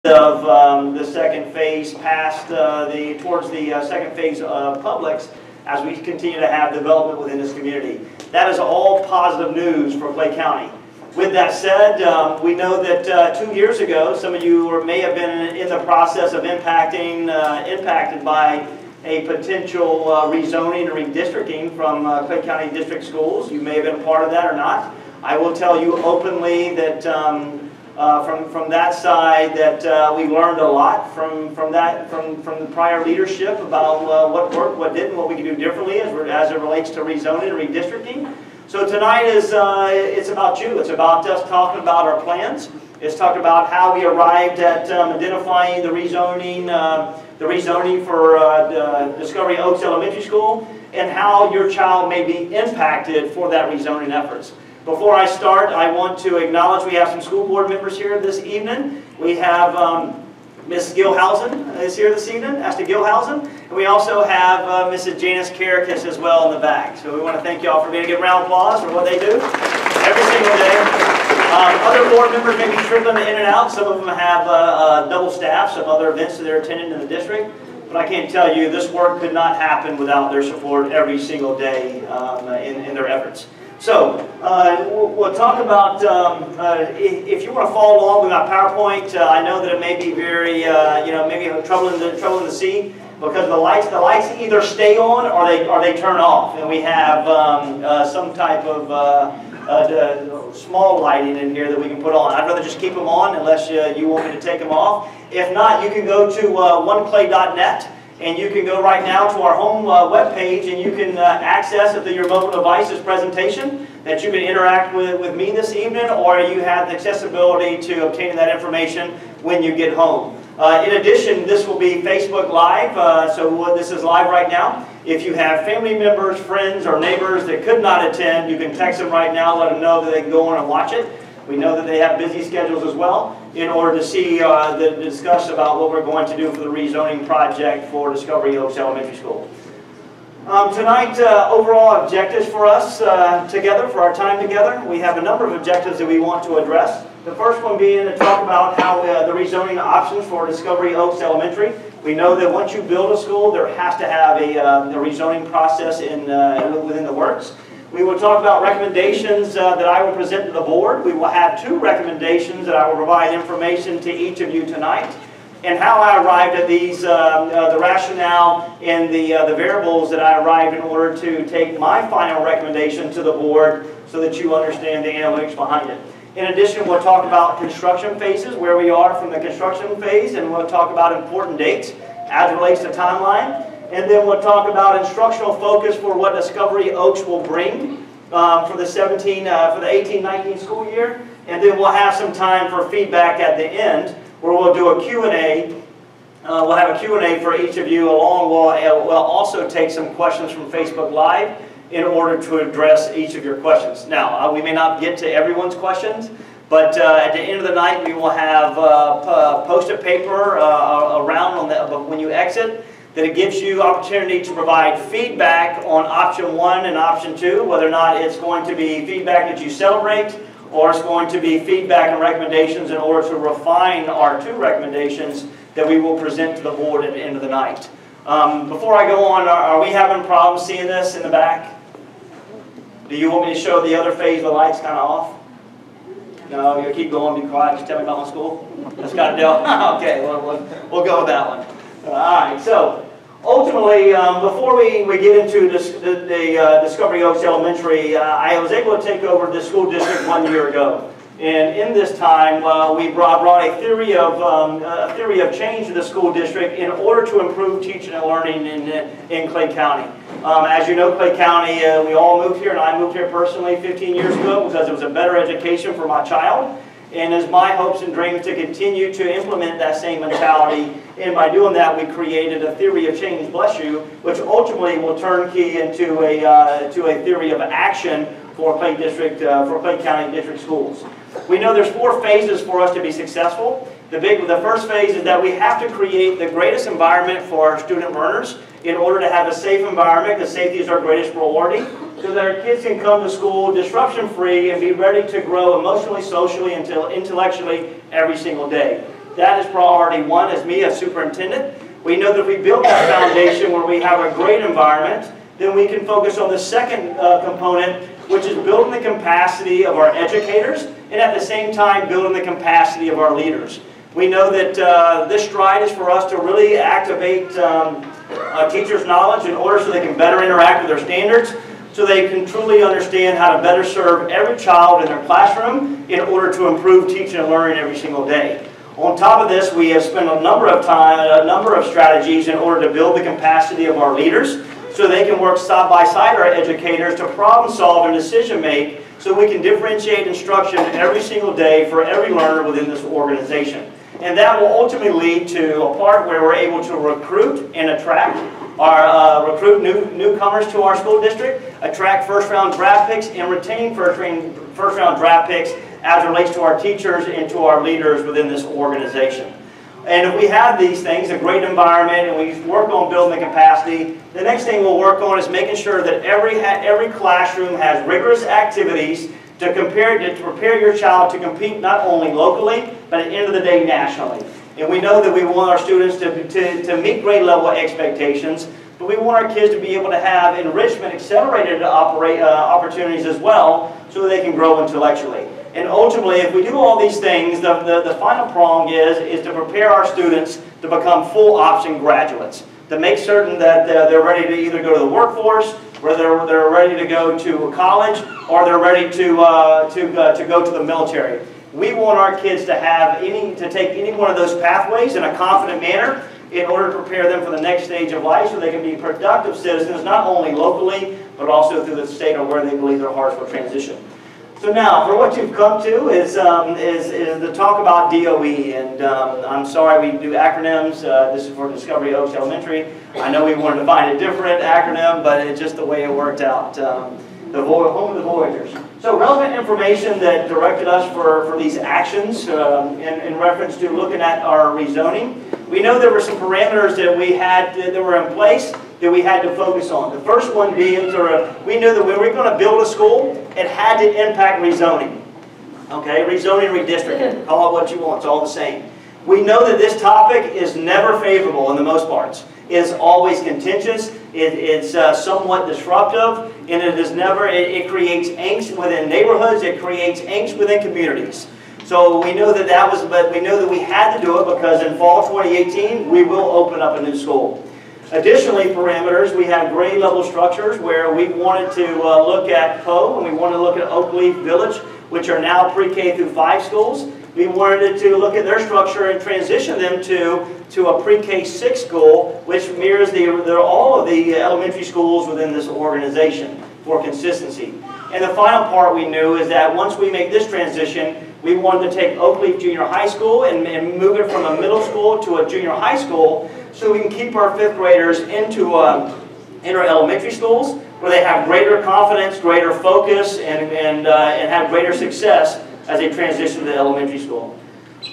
of the second phase past towards the second phase of Publix as we continue to have development within this community. That is all positive news for Clay County. With that said, we know that 2 years ago, some of you may have been in the process of impacted by a potential rezoning and redistricting from Clay County District Schools. You may have been a part of that or not. I will tell you openly that from that side that we learned a lot from the prior leadership about what worked, what didn't, what we can do differently as it relates to rezoning and redistricting. So tonight is it's about you. It's about us talking about our plans. It's talking about how we arrived at identifying the rezoning for Discovery Oaks Elementary School and how your child may be impacted for that rezoning efforts. Before I start, I want to acknowledge we have some school board members here this evening. We have Ms. Gilhausen is here this evening, Esther Gilhausen, and we also have Mrs. Janice Karakis as well in the back. So we want to thank you all for being a good round of applause for what they do every single day. Other board members may be trickling in and out. Some of them have double staff, some other events that they're attending in the district. But I can't tell you, this work could not happen without their support every single day in their efforts. So, we'll talk about, if you want to follow along with my PowerPoint, I know that it may be very, maybe trouble in the see, because the lights either stay on or they turn off. And we have some type of small lighting in here that we can put on. I'd rather just keep them on unless you want me to take them off. If not, you can go to oneclay.net. And you can go right now to our home webpage and you can access it through your mobile device's presentation that you can interact with me this evening, or you have the accessibility to obtaining that information when you get home. In addition, this will be Facebook Live, so this is live right now. If you have family members, friends, or neighbors that could not attend, you can text them right now, let them know that they can go on and watch it. We know that they have busy schedules as well in order to see discuss about what we're going to do for the rezoning project for Discovery Oaks Elementary School. Tonight, overall objectives for us together, for our time together, we have a number of objectives that we want to address. The first one being to talk about how the rezoning options for Discovery Oaks Elementary. We know that once you build a school, there has to have a rezoning process within the works. We will talk about recommendations that I will present to the board. We will have 2 recommendations that I will provide information to each of you tonight, and how I arrived at these, the rationale and the variables that I arrived in order to take my final recommendation to the board so that you understand the analytics behind it. In addition, we'll talk about construction phases, where we are from the construction phase, and we'll talk about important dates as it relates to timeline. And then we'll talk about instructional focus for what Discovery Oaks will bring for the 18-19 school year. And then we'll have some time for feedback at the end, where we'll do a Q&A. We'll have a Q&A for each of you along. We'll also take some questions from Facebook Live in order to address each of your questions. Now, we may not get to everyone's questions, but at the end of the night, we will have post-it paper around when you exit, that it gives you opportunity to provide feedback on option 1 and option 2, whether or not it's going to be feedback that you celebrate, or it's going to be feedback and recommendations in order to refine our 2 recommendations that we will present to the board at the end of the night. Before I go on, are we having problems seeing this in the back? Do you want me to show the other phase of the lights kind of off? No, you'll keep going, be quiet, just tell me about my school? That's got to do. Okay, we'll go with that one. All right, so ultimately, before we get into the Discovery Oaks Elementary, I was able to take over the school district 1 year ago. And in this time, we brought a theory of change to the school district in order to improve teaching and learning in Clay County. As you know, Clay County, we all moved here, and I moved here personally 15 years ago because it was a better education for my child. And it's my hopes and dreams to continue to implement that same mentality. And by doing that, we created a theory of change, bless you, which ultimately will turnkey into a theory of action for Clay County District Schools. We know there's 4 phases for us to be successful. The first phase is that we have to create the greatest environment for our student learners in order to have a safe environment, because safety is our greatest priority, so that our kids can come to school disruption-free and be ready to grow emotionally, socially, and intellectually every single day. That is priority one as me as superintendent. We know that if we build that foundation where we have a great environment, then we can focus on the second component, which is building the capacity of our educators and at the same time building the capacity of our leaders. We know that this stride is for us to really activate teachers' knowledge in order so they can better interact with their standards, so they can truly understand how to better serve every child in their classroom in order to improve teaching and learning every single day. On top of this, we have spent a number of strategies in order to build the capacity of our leaders so they can work side by side our educators to problem solve and decision make so we can differentiate instruction every single day for every learner within this organization. And that will ultimately lead to a part where we're able to recruit and attract recruit newcomers to our school district, attract first-round draft picks, and retain first-round draft picks as it relates to our teachers and to our leaders within this organization. And if we have these things, a great environment, and we work on building the capacity, the next thing we'll work on is making sure that every classroom has rigorous activities to prepare your child to compete not only locally, but at the end of the day nationally. And we know that we want our students to meet grade level expectations, but we want our kids to be able to have enrichment accelerated opportunities as well so that they can grow intellectually. And ultimately, if we do all these things, the final prong is to prepare our students to become full option graduates, to make certain that they're ready to either go to the workforce, whether they're ready to go to college, or they're ready to go to the military. We want our kids to take any one of those pathways in a confident manner in order to prepare them for the next stage of life so they can be productive citizens, not only locally, but also through the state or where they believe their hearts will transition. So now, for what you've come to is the talk about DOE, and I'm sorry we do acronyms. This is for Discovery Oaks Elementary. I know we wanted to find a different acronym, but it's just the way it worked out. The Home of the Voyagers. So relevant information that directed us for these actions in reference to looking at our rezoning. We know there were some parameters that were in place that we had to focus on. The first one being, we knew that when we were going to build a school, it had to impact rezoning. Okay, rezoning, redistricting, call it what you want, it's all the same. We know that this topic is never favorable in the most parts. It is always contentious, it's somewhat disruptive, and it creates angst within neighborhoods, it creates angst within communities. So we know but we know that we had to do it because in fall 2018, we will open up a new school. Additionally, parameters, we have grade level structures where we wanted to look at Poe and we wanted to look at Oak Leaf Village, which are now pre-K through 5 schools. We wanted to look at their structure and transition them to a pre-K 6 school, which mirrors all of the elementary schools within this organization for consistency. And the final part we knew is that once we make this transition, we wanted to take Oak Leaf Junior High School and move it from a middle school to a junior high school so we can keep our 5th graders into our elementary schools where they have greater confidence, greater focus, and have greater success as they transition to the elementary school.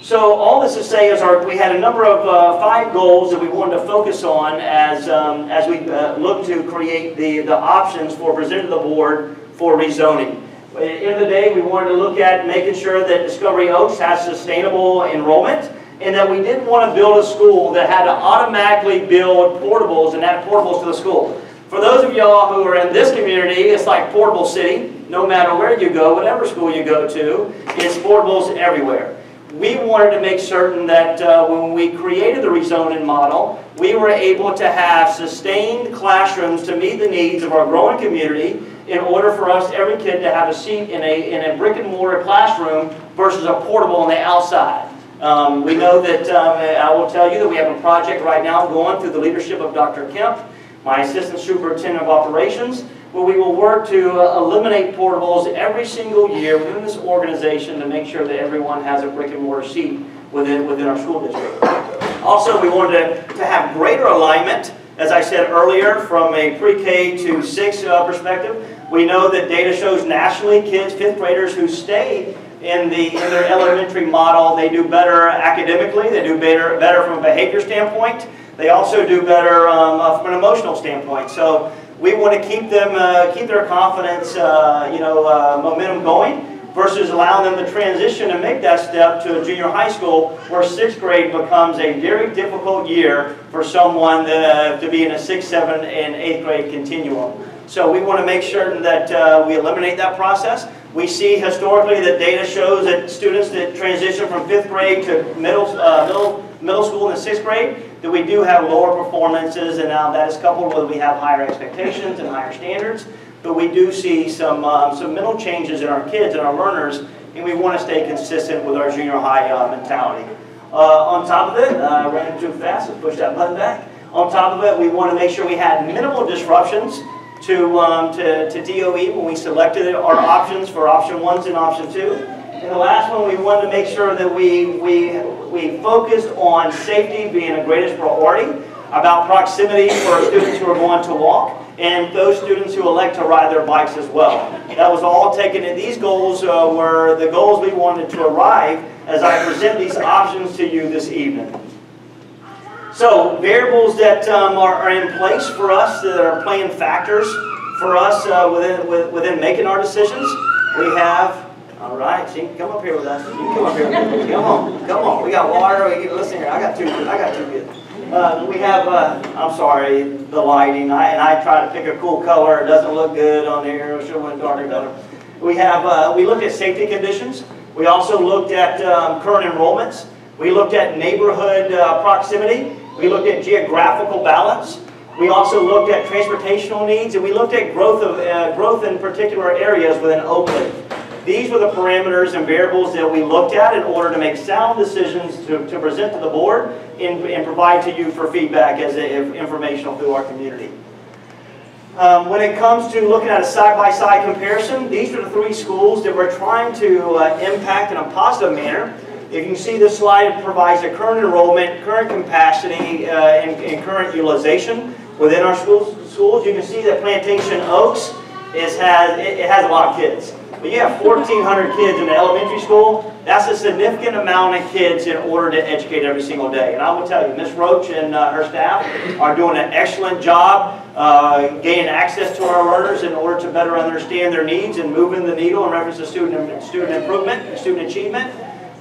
So all this to say is we had a number of 5 goals that we wanted to focus on as we look to create the options for presenting to the board for rezoning. At the end of the day, we wanted to look at making sure that Discovery Oaks has sustainable enrollment, and that we didn't want to build a school that had to automatically build portables and add portables to the school. For those of y'all who are in this community, it's like Portable City. No matter where you go, whatever school you go to, it's portables everywhere. We wanted to make certain that when we created the rezoning model, we were able to have sustained classrooms to meet the needs of our growing community in order for us, every kid, to have a seat in a brick and mortar classroom versus a portable on the outside. We know that, I will tell you that we have a project right now going through the leadership of Dr. Kemp, my Assistant Superintendent of Operations, where we will work to eliminate portables every single year within this organization to make sure that everyone has a brick and mortar seat within our school district. Also, we wanted to have greater alignment, as I said earlier, from a pre-K to 6 perspective. We know that data shows nationally kids, 5th graders who stay in their elementary model, they do better academically, they do better from a behavior standpoint, they also do better from an emotional standpoint. So we want to keep their confidence momentum going. versus allowing them to transition and make that step to a junior high school where 6th grade becomes a very difficult year for someone to be in a 6th, 7th, and 8th grade continuum. So we want to make sure that we eliminate that process. We see historically that data shows that students that transition from 5th grade to middle school in the 6th grade, that we do have lower performances, and now that is coupled with we have higher expectations and higher standards. But we do see some mental changes in our kids and our learners, and we want to stay consistent with our junior high mentality. On top of it, I ran too fast, so push that button back. On top of it, we want to make sure we had minimal disruptions to DOE when we selected our options for option 1s and option 2. And the last one, we wanted to make sure that we focused on safety being the greatest priority, about proximity for students who are going to walk, and those students who elect to ride their bikes as well. That was all taken in. These goals were the goals we wanted to arrive as I present these options to you this evening. So, variables that are in place for us that are playing factors for us within making our decisions. We have, all right, so you can come up here with us. You can come up here with us. Come on. We got water. Listen here, I got two good. We have, I'm sorry, the lighting. I try to pick a cool color. It doesn't look good on here. It should have went darker better. We have, we looked at safety conditions. We also looked at current enrollments. We looked at neighborhood proximity. We looked at geographical balance. We also looked at transportational needs, and we looked at growth in particular areas within Oakland. These were the parameters and variables that we looked at in order to make sound decisions to present to the board and provide to you for feedback as informational through our community. When it comes to looking at a side-by-side comparison, these are the 3 schools that we're trying to impact in a positive manner. If you can see this slide, it provides a current enrollment, current capacity, and current utilization within our schools. You can see that Plantation Oaks has a lot of kids. But you have 1,400 kids in the elementary school. That's a significant amount of kids in order to educate every single day. And I will tell you, Ms. Roach and her staff are doing an excellent job gaining access to our learners in order to better understand their needs and moving the needle in reference to student improvement and student achievement.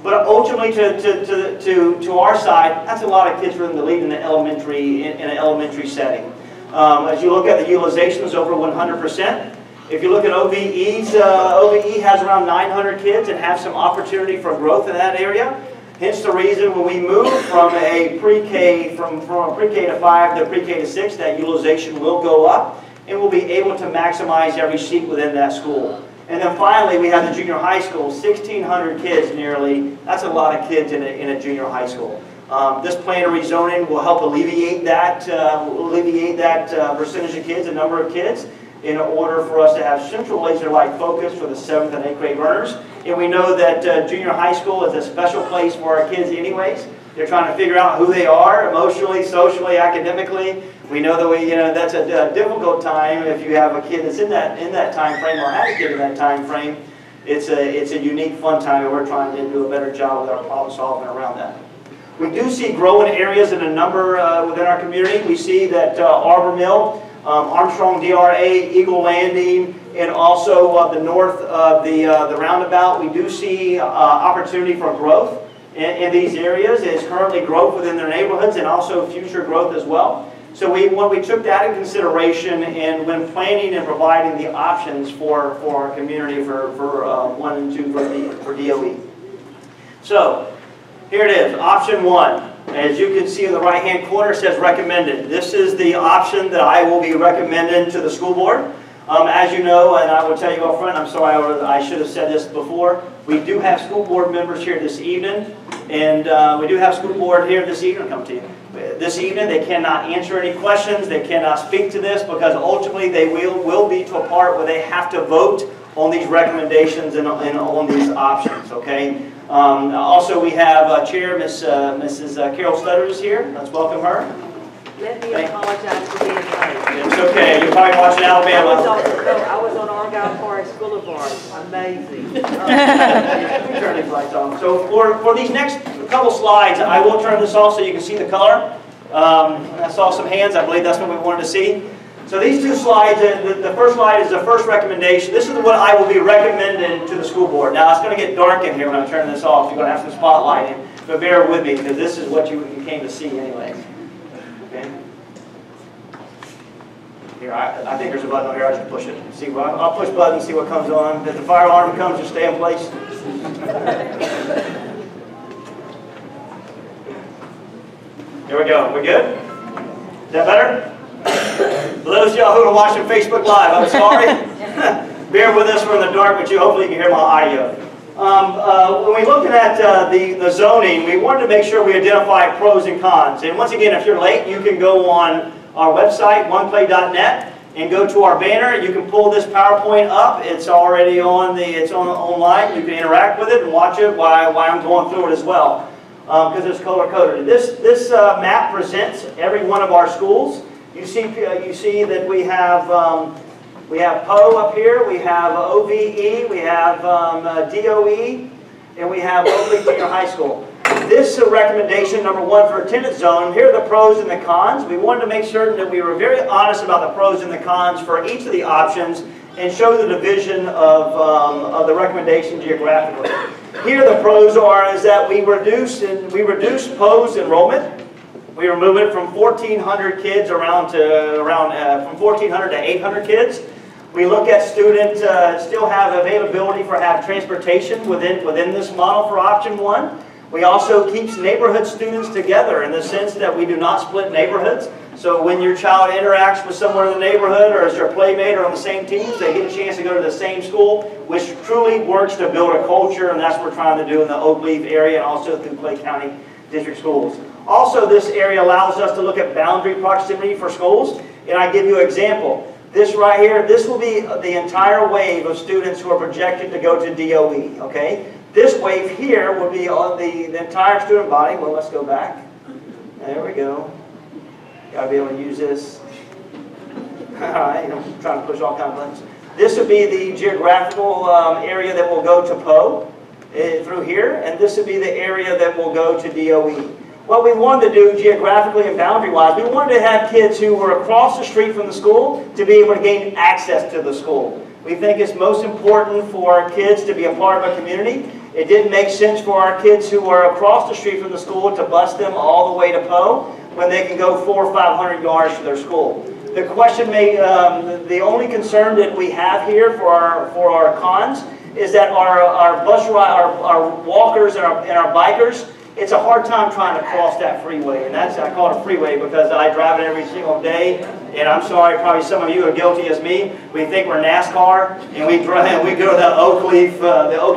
But ultimately, to our side, that's a lot of kids for them to lead in an elementary setting. As you look at the utilizations, over 100%. If you look at OVEs, OVE has around 900 kids and have some opportunity for growth in that area. Hence the reason when we move from a pre-K from a pre-K to 5 to pre-K to 6, that utilization will go up, and we'll be able to maximize every seat within that school. And then finally, we have the junior high school, 1,600 kids nearly. That's a lot of kids in a junior high school. This plan of rezoning will help alleviate that percentage of kids, the number of kids, in order for us to have central laser-like focus for the 7th and 8th grade learners. And we know that junior high school is a special place for our kids anyways. They're trying to figure out who they are emotionally, socially, academically. We know that that's a difficult time if you have a kid that's in that time frame or has a kid in that time frame. It's a unique, fun time, and we're trying to do a better job with our problem solving around that. We do see growing areas in a number within our community. We see that Arbor Mill, Armstrong DRA, Eagle Landing, and also the north of the roundabout. We do see opportunity for growth in these areas. There's currently growth within their neighborhoods and also future growth as well. So when we took that in consideration and when planning and providing the options for our community for 1 and 2 for DOE. So here it is, option 1. As you can see in the right-hand corner, it says recommended. This is the option that I will be recommending to the school board. As you know, and I will tell you up front, I'm sorry I should have said this before, we do have school board members here this evening, and we do have school board here this evening. Come to you. This evening, they cannot answer any questions, they cannot speak to this, because ultimately they will be to a part where they have to vote on these recommendations and on these options, okay? Also, we have Chair Mrs. Carol Stutters here. Let's welcome her. Let me apologize for being late. It's okay. You're probably watching Alabama. I was on Argyle Forest Boulevard. Amazing. Turn these lights on. So for these next couple slides, I will turn this off so you can see the color. I saw some hands. I believe that's what we wanted to see. So these two slides, the first slide is the first recommendation. This is what I will be recommending to the school board. Now, it's going to get dark in here when I'm turning this off. You're going to have some spotlighting, but bear with me because this is what you came to see anyway. Okay. Here, I think there's a button on here. I should push it. See, I'll push button, see what comes on. If the fire alarm comes, just stay in place. Here we go. We good? Is that better? For those of y'all who are watching Facebook Live, I'm sorry. Bear with us, we're in the dark, but hopefully you can hear my audio. When we looked at the zoning, we wanted to make sure we identify pros and cons. And once again, if you're late, you can go on our website, oneclay.net, and go to our banner. You can pull this PowerPoint up. It's already on online. You can interact with it and watch it while I'm going through it as well, because it's color coded. This map presents every one of our schools. You see that we have PO up here, we have OVE, we have DOE, and we have Oakley Junior High School. This recommendation, number one, for attendance zone, here are the pros and the cons. We wanted to make certain that we were very honest about the pros and the cons for each of the options and show the division of the recommendation geographically. Here the pros is that we reduced PO's enrollment. We were moving from 1,400 kids from 1,400 to 800 kids. We look at students still have availability for transportation within this model for option one. We also keep neighborhood students together in the sense that we do not split neighborhoods. So when your child interacts with someone in the neighborhood or as their playmate or on the same teams, they get a chance to go to the same school, which truly works to build a culture, and that's what we're trying to do in the Oak Leaf area and also through Clay County District Schools. Also, this area allows us to look at boundary proximity for schools, and I give you an example. This right here, this will be the entire wave of students who are projected to go to DOE, okay? This wave here will be on the entire student body. Well, let's go back. There we go. Got to be able to use this. All right, I'm trying to push all kinds of buttons. This would be the geographical area that will go to PO through here, and this would be the area that will go to DOE. What we wanted to do geographically and boundary-wise, we wanted to have kids who were across the street from the school to be able to gain access to the school. We think it's most important for our kids to be a part of a community. It didn't make sense for our kids who are across the street from the school to bus them all the way to PO when they can go 400 or 500 yards to their school. The question the only concern that we have here for our cons is that our bus ride, our walkers and our bikers, it's a hard time trying to cross that freeway, and I call it a freeway because I drive it every single day. And I'm sorry, probably some of you are guilty as me. We think we're NASCAR, and we go to the Oak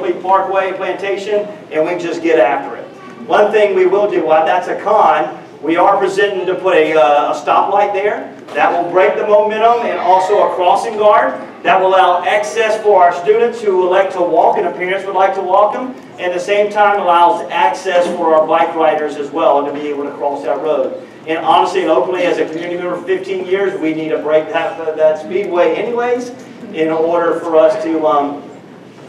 Leaf Parkway Plantation, and we just get after it. One thing we will do, while that's a con, we are presenting to put a stoplight there. That will break the momentum, and also a crossing guard. That will allow access for our students who elect to walk, and the parents would like to walk them. And at the same time allows access for our bike riders as well to be able to cross that road. And honestly, locally, as a community member for 15 years, we need to break that speedway anyways in order for us to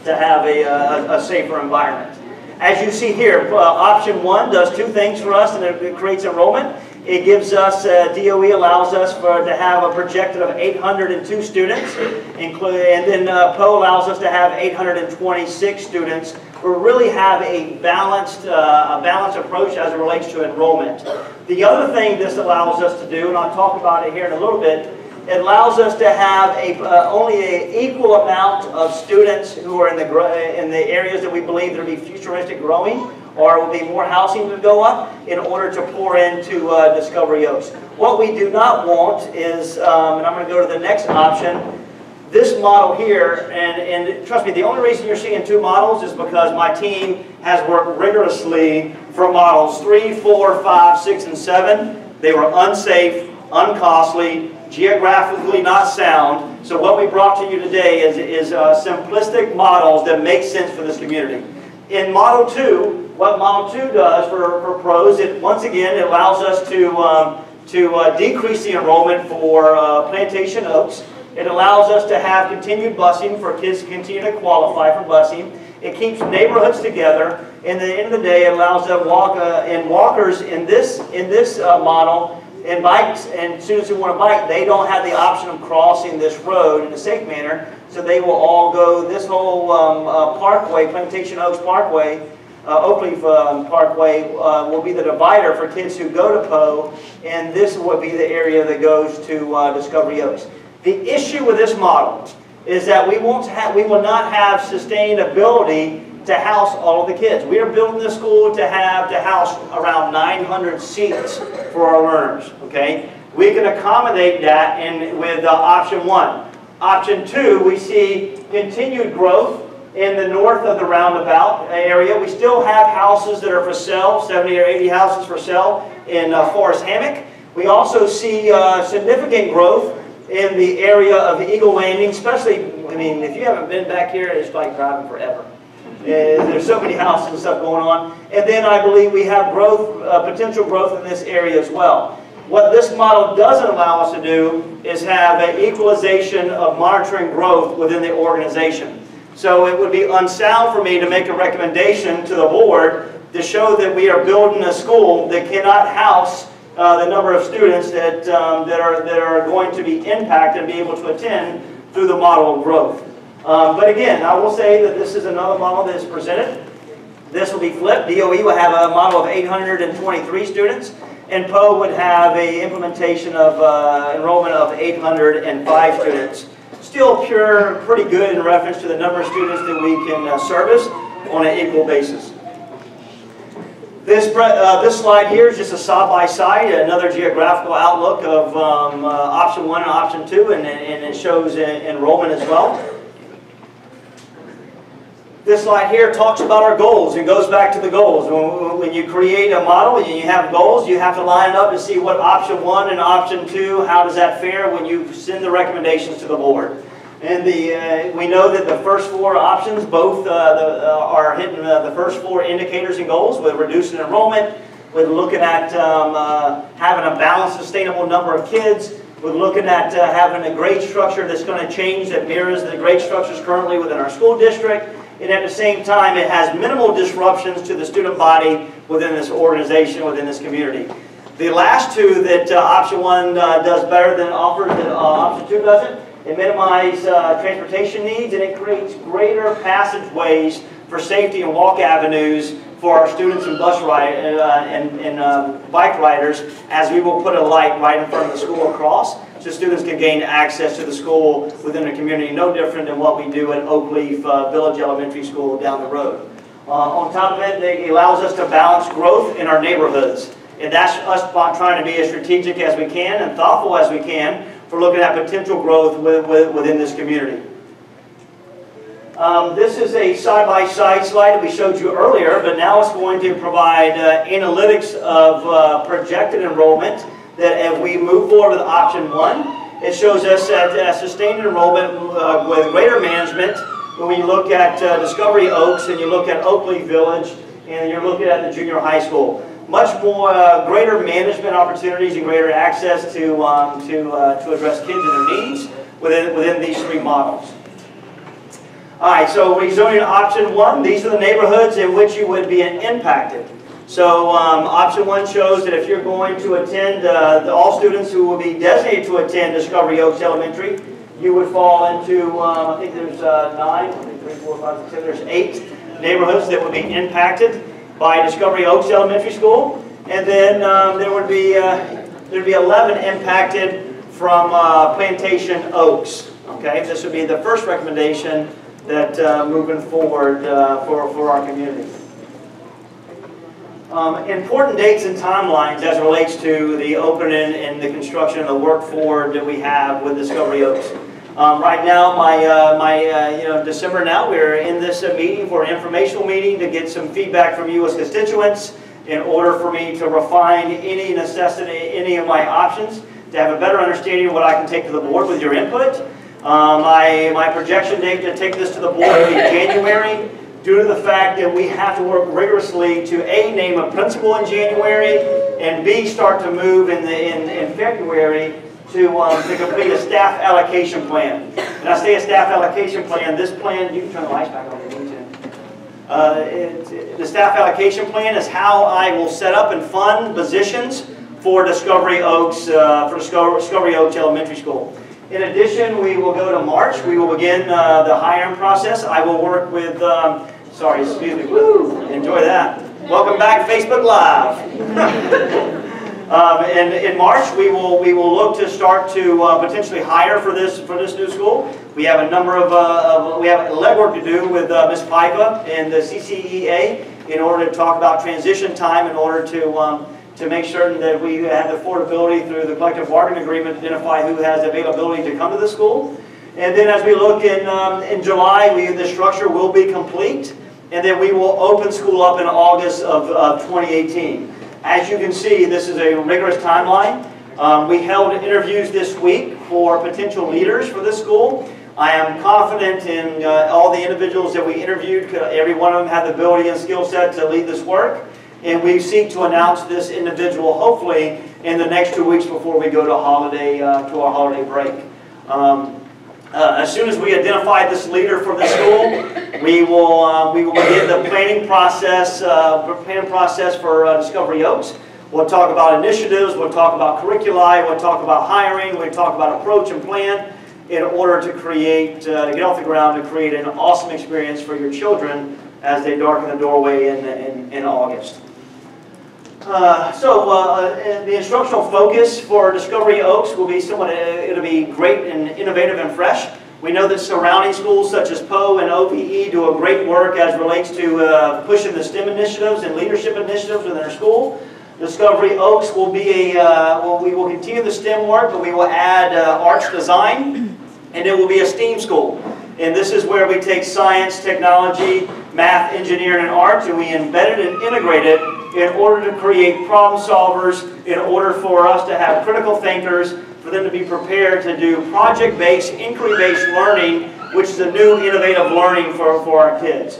have a safer environment. As you see here, option one does two things for us, and it creates enrollment. It gives us, DOE allows us to have a projected of 802 students, and then PO allows us to have 826 students. We really have a balanced approach as it relates to enrollment. The other thing this allows us to do, and I'll talk about it here in a little bit, it allows us to have only an equal amount of students who are in the areas that we believe that will be futuristic growing, or will be more housing to go up in order to pour into Discovery Oaks. What we do not want is, and I'm going to go to the next option, this model here, and trust me, the only reason you're seeing two models is because my team has worked rigorously for models 3, 4, 5, 6, and 7. They were unsafe, uncostly, geographically not sound. So what we brought to you today is simplistic models that make sense for this community. In Model 2, what Model 2 does for pros, once again, it allows us to decrease the enrollment for Plantation Oaks. It allows us to have continued busing for kids to continue to qualify for busing. It keeps neighborhoods together. And at the end of the day, it allows them walkers in this model and bikes, and students who want to bike, they don't have the option of crossing this road in a safe manner, so they will all go this whole parkway, Plantation Oaks Parkway, Oakleaf Parkway will be the divider for kids who go to Poe, and this would be the area that goes to Discovery Oaks. The issue with this model is that we will not have sustained ability to house all of the kids. We are building the school to house around 900 seats for our learners. Okay, we can accommodate that with option 1. Option 2, we see continued growth in the north of the roundabout area. We still have houses that are for sale, 70 or 80 houses for sale in Forest Hammock. We also see significant growth in the area of Eagle Landing, especially, I mean, if you haven't been back here, it's like driving forever. There's so many houses and stuff going on. And then I believe we have growth, potential growth in this area as well. What this model doesn't allow us to do is have an equalization of monitoring growth within the organization. So it would be unsound for me to make a recommendation to the board to show that we are building a school that cannot house the number of students that are going to be impacted and be able to attend through the model of growth. But again, I will say that this is another model that is presented. This will be flipped. DOE will have a model of 823 students, and Poe would have an implementation of enrollment of 805 students. Still pretty good in reference to the number of students that we can service on an equal basis. This slide here is just a side-by-side, another geographical outlook of option 1 and option 2, and it shows enrollment as well. This slide here talks about our goals and goes back to the goals. When you create a model and you have goals, you have to line up to see what option 1 and option 2, how does that fare when you send the recommendations to the board. And we know that the first 4 options both are hitting the first 4 indicators and goals, with reducing enrollment, with looking at having a balanced, sustainable number of kids, with looking at having a grade structure that's going to change that mirrors the grade structures currently within our school district. And at the same time, it has minimal disruptions to the student body within this organization, within this community. The last 2 that option 1 does better than option 2 doesn't. It minimizes transportation needs, and it creates greater passageways for safety and walk avenues for our students and bus and bike riders, as we will put a light right in front of the school across, so students can gain access to the school within the community, no different than what we do at Oakleaf Village Elementary School down the road. On top of it, it allows us to balance growth in our neighborhoods. And that's us trying to be as strategic as we can and thoughtful as we can for looking at potential growth within this community. This is a side-by-side slide that we showed you earlier, but now it's going to provide analytics of projected enrollment, that as we move forward with option 1, it shows us that sustained enrollment with greater management. When we look at Discovery Oaks and you look at Oakleaf Village and you're looking at the junior high school, much more greater management opportunities and greater access to address kids and their needs within these 3 models. All right, so rezoning option 1, these are the neighborhoods in which you would be impacted. So option 1 shows that if you're going to attend, all students who will be designated to attend Discovery Oaks Elementary, you would fall into, I think there's 8 neighborhoods that would be impacted by Discovery Oaks Elementary School, and then there would be 11 impacted from Plantation Oaks. Okay, this would be the first recommendation that moving forward for our community. Important dates and timelines as it relates to the opening and the construction and the work forward that we have with Discovery Oaks. Right now, December now, we're in this meeting for an informational meeting to get some feedback from you as constituents in order for me to refine any of my options, to have a better understanding of what I can take to the board with your input. My projection date to take this to the board will be January, due to the fact that we have to work rigorously to A, name a principal in January, and B, start to move in February to complete a staff allocation plan. And I say a staff allocation plan, this plan, you can turn the lights back on if you need to. The staff allocation plan is how I will set up and fund positions for Discovery Oaks, Discovery Oaks Elementary School. In addition, we will go to March. We will begin the hiring process. I will work with, sorry, excuse me, woo, enjoy that. Welcome back, Facebook Live. And in March, we will look to start to potentially hire for this new school. We have a number of we have legwork to do with Ms. Pipa and the CCEA in order to talk about transition time, in order to make certain that we have the affordability through the collective bargaining agreement to identify who has availability to come to the school. And then as we look in July, the structure will be complete, and then we will open school up in August of 2018. As you can see, this is a rigorous timeline. We held interviews this week for potential leaders for this school. I am confident in all the individuals that we interviewed. Every one of them had the ability and skill set to lead this work. And we seek to announce this individual, hopefully, in the next 2 weeks before we go to our holiday break. As soon as we identify this leader for the school, we will begin the planning process for Discovery Oaks. We'll talk about initiatives, we'll talk about curricula, we'll talk about hiring, we'll talk about approach and plan in order to create, to get off the ground and create an awesome experience for your children as they darken the doorway in August. The instructional focus for Discovery Oaks will be it'll be great and innovative and fresh. We know that surrounding schools such as Poe and OPE do a great work as relates to pushing the STEM initiatives and leadership initiatives within our school. Discovery Oaks will be we will continue the STEM work, but we will add arts design, and it will be a STEAM school. And this is where we take science, technology, math, engineering, and art, and we embed it and integrate it in order to create problem solvers, in order for us to have critical thinkers, for them to be prepared to do project-based, inquiry-based learning, which is a new innovative learning for our kids.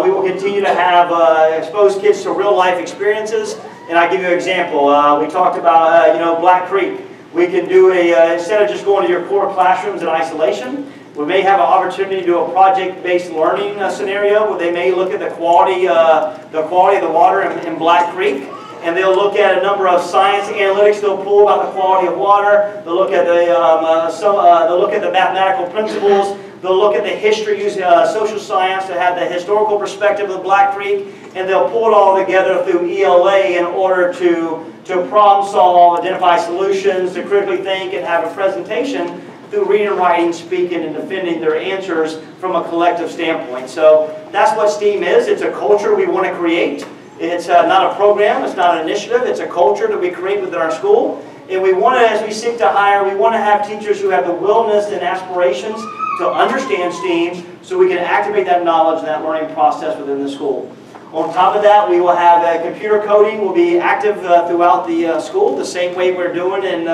We will continue to have expose kids to real-life experiences, and I'll give you an example. We talked about Black Creek. We can do instead of just going to your core classrooms in isolation, we may have an opportunity to do a project-based learning scenario where they may look at the quality of the water in Black Creek, and they'll look at a number of science analytics they'll pull about the quality of water. They'll look at the mathematical principles. They'll look at the history using social science to have the historical perspective of Black Creek, and they'll pull it all together through ELA in order to problem solve, identify solutions, to critically think, and have a presentation through reading, writing, speaking, and defending their answers from a collective standpoint. So that's what STEAM is. It's a culture we want to create. It's not a program. It's not an initiative. It's a culture that we create within our school. And we want to, as we seek to hire, we want to have teachers who have the willingness and aspirations to understand STEAM so we can activate that knowledge and that learning process within the school. On top of that, we will have computer coding will be active throughout the school, the same way we're doing in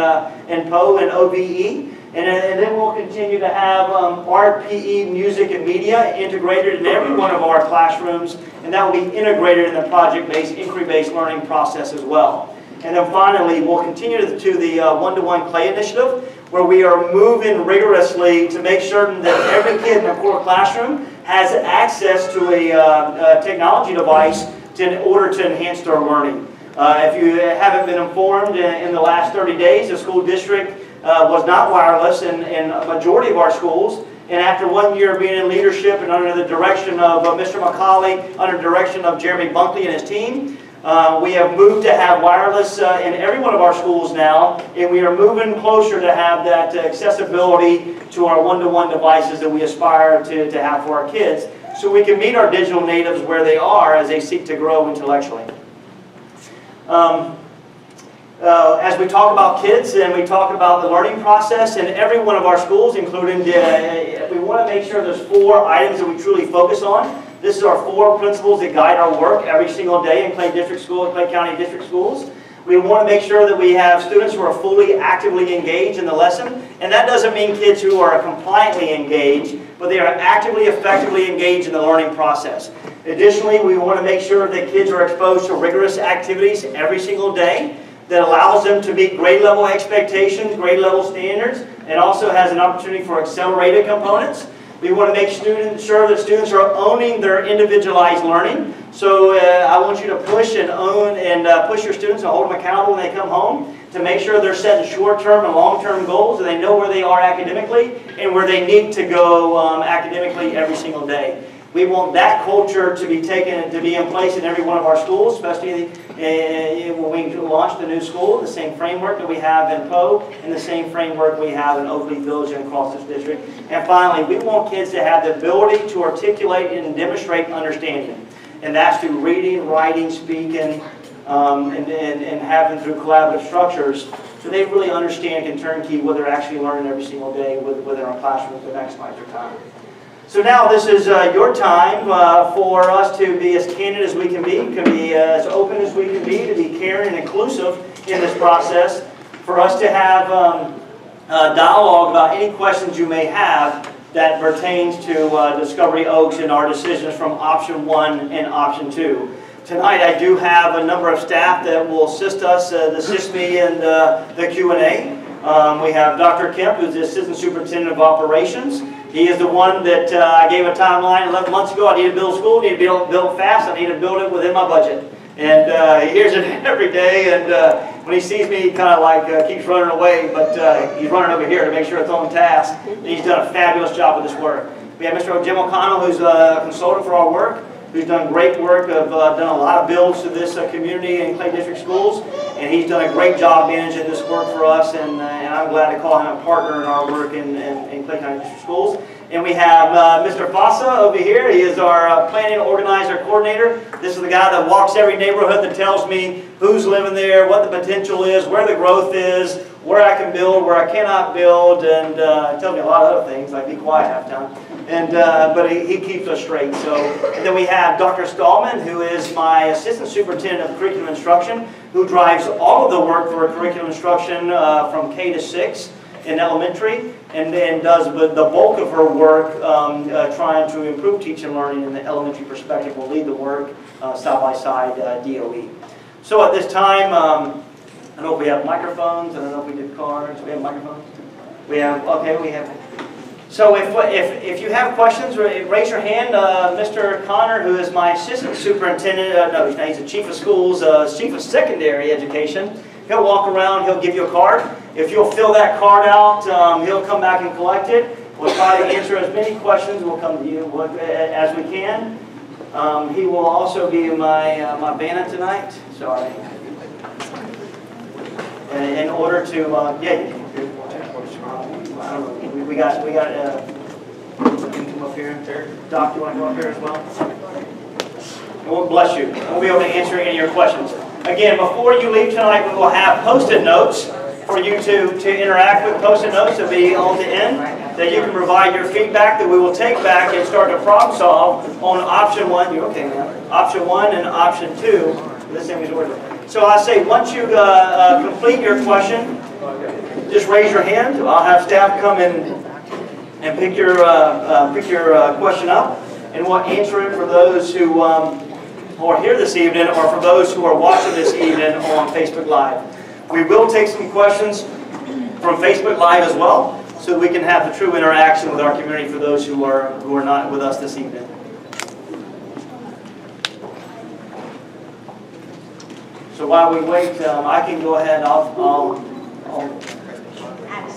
Poe and OBE. And then we'll continue to have art, PE, music, and media integrated in every one of our classrooms, and that will be integrated in the project-based, inquiry-based learning process as well. And then finally, we'll continue to the one-to-one clay initiative, where we are moving rigorously to make certain that every kid in the core classroom has access to a technology device in order to enhance their learning. If you haven't been informed, in the last 30 days, the school district was not wireless in a majority of our schools. And after 1 year being in leadership and under the direction of Mr. McCauley, under the direction of Jeremy Bunkley and his team, we have moved to have wireless in every one of our schools now, and we are moving closer to have that accessibility to our one-to-one devices that we aspire to have for our kids, so we can meet our digital natives where they are as they seek to grow intellectually. As we talk about kids and we talk about the learning process in every one of our schools, including we want to make sure there's 4 items that we truly focus on. This is our 4 principles that guide our work every single day in Clay District School, Clay County District Schools. We want to make sure that we have students who are fully, actively engaged in the lesson. And that doesn't mean kids who are compliantly engaged, but they are actively, effectively engaged in the learning process. Additionally, we want to make sure that kids are exposed to rigorous activities every single day that allows them to meet grade level expectations, grade level standards, and also has an opportunity for accelerated components. We want to make sure that students are owning their individualized learning. So I want you to push and own and push your students and hold them accountable when they come home to make sure they're setting short-term and long-term goals, and they know where they are academically and where they need to go academically every single day. We want that culture to be in place in every one of our schools, especially when we launch the new school, the same framework that we have in Poe and the same framework we have in Oakley Village and across this district. And finally, we want kids to have the ability to articulate and demonstrate understanding. And that's through reading, writing, speaking, and having through collaborative structures, so they really understand and turnkey what they're actually learning every single day within our classroom to maximize their time. So now this is your time for us to be as candid as we can be as open as we can be, to be caring and inclusive in this process, for us to have dialogue about any questions you may have that pertains to Discovery Oaks and our decisions from option 1 and option 2. Tonight I do have a number of staff that will assist me in the Q&A. We have Dr. Kemp, who's the Assistant Superintendent of Operations. He is the one that I gave a timeline 11 months ago. I need to build a school, I need to build it fast, I need to build it within my budget. And he hears it every day, and when he sees me, he kind of like keeps running away, but he's running over here to make sure it's on task. And he's done a fabulous job with this work. We have Mr. Jim O'Connell, who's a consultant for our work, who's done great work, done a lot of builds to this community in Clay District schools, and he's done a great job managing this work for us, and I'm glad to call him a partner in our work in Clay County District schools. And we have Mr. Fossa over here. He is our planning organizer coordinator. This is the guy that walks every neighborhood that tells me who's living there, what the potential is, where the growth is, where I can build, where I cannot build, and tells me a lot of other things, like be quiet half the time. And, but he keeps us straight. So, and then we have Dr. Stallman, who is my Assistant Superintendent of Curriculum Instruction, who drives all of the work for curriculum instruction from K to 6 in elementary, and then does the bulk of her work trying to improve teaching and learning in the elementary perspective. Will lead the work side by side DOE. So at this time, I don't know if we have microphones. I don't know if we did cards. We have microphones. We have, okay, we have. So if you have questions, raise your hand. Mr. Connor, who is my Assistant Superintendent, no, he's the Chief of Schools, Chief of Secondary Education. He'll walk around, he'll give you a card. If you'll fill that card out, he'll come back and collect it. We'll try to answer as many questions, we'll come to you as we can. He will also be my banner tonight. Sorry. In order to, yeah, we got, you can come up here. Doc, you want to come up here as well? And we'll bless you. We'll be able to answer any of your questions. Again, before you leave tonight, we will have Post-it notes for you to interact with. Post-it notes will be on the end that you can provide your feedback that we will take back and start to problem solve on option 1. You're okay, man. Option 1 and option 2. This thing is ordered. So I say once you complete your question, just raise your hand. I'll have staff come in and pick your question up, and we'll answer it for those who are here this evening, or for those who are watching this evening on Facebook Live. We will take some questions from Facebook Live as well, so that we can have the true interaction with our community for those who are not with us this evening. So while we wait, I can go ahead.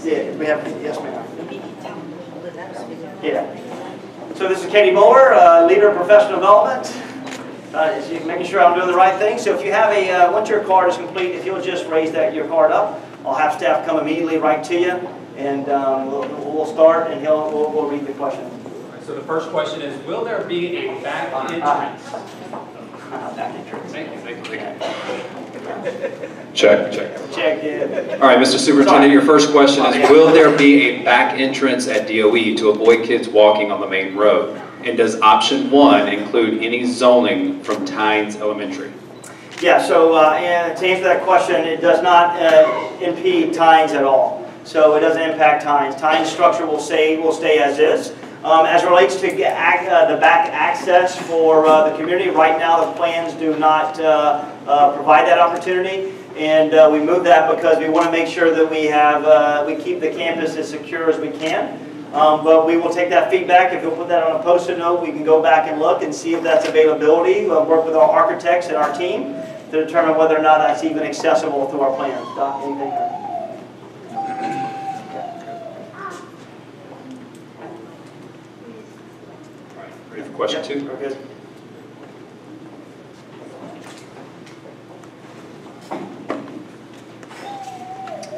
Yeah, we have, yes, ma'am. Yeah. So this is Katie Moore, leader of professional development. Making sure I'm doing the right thing. So if you have once your card is complete, if you'll just raise your card up, I'll have staff come immediately right to you, and we'll start, and we'll read the question. So the first question is, will there be a back entrance? Back entrance. Thank you. Check. Yeah. All right, Mr. Superintendent, your first question is, will there be a back entrance at DOE to avoid kids walking on the main road? And does option 1 include any zoning from Tynes Elementary? Yeah, so to answer that question, it does not impede Tynes at all. So it doesn't impact Tynes. Tynes structure will stay as is. As it relates to the back access for the community, right now the plans do not provide that opportunity, and we move that because we want to make sure that we keep the campus as secure as we can. But we will take that feedback. If you'll put that on a post-it note, we can go back and look and see if that's availability. We'll work with our architects and our team to determine whether or not that's even accessible through our plans. Doc, anything? Ready for question two? We're good.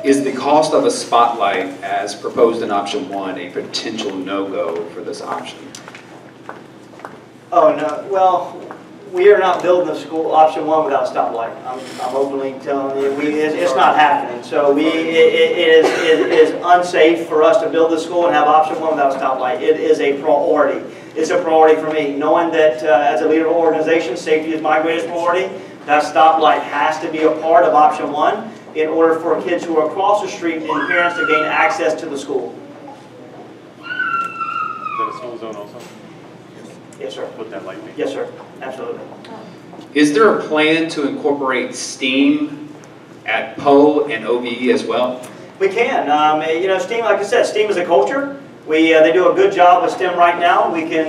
Is the cost of a spotlight, as proposed in option 1, a potential no-go for this option? Oh, no. Well, we are not building the school option 1 without a stoplight. I'm openly telling you, it's not happening. So it is unsafe for us to build the school and have option 1 without a stoplight. It is a priority. It's a priority for me. Knowing that as a leader of an organization, safety is my greatest priority, that stoplight has to be a part of option 1 in order for kids who are across the street and parents to gain access to the school. Is that a school zone also? Yes, sir. Put that light. Yes, sir. Absolutely. Is there a plan to incorporate STEAM at PO and OBE as well? We can. You know, STEAM, like I said, STEAM is a culture. They do a good job with STEM right now. We can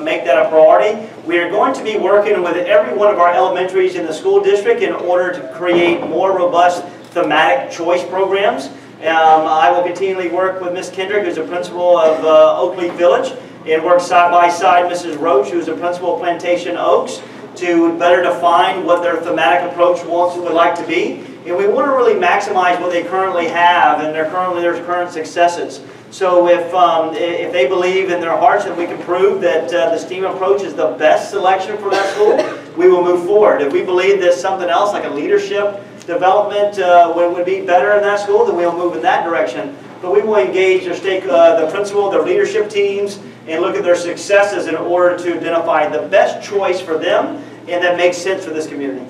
make that a priority. We are going to be working with every one of our elementaries in the school district in order to create more robust thematic choice programs. I will continually work with Ms. Kendrick, who's the principal of Oakleaf Village, and work side by side Mrs. Roach, who's the principal of Plantation Oaks, to better define what their thematic approach would like to be. And we want to really maximize what they currently have and their current successes. So if they believe in their hearts that we can prove that the STEAM approach is the best selection for that school, we will move forward. If we believe that something else, like a leadership development, would be better in that school, then we'll move in that direction. But we will engage the principal, their leadership teams, and look at their successes in order to identify the best choice for them and that makes sense for this community,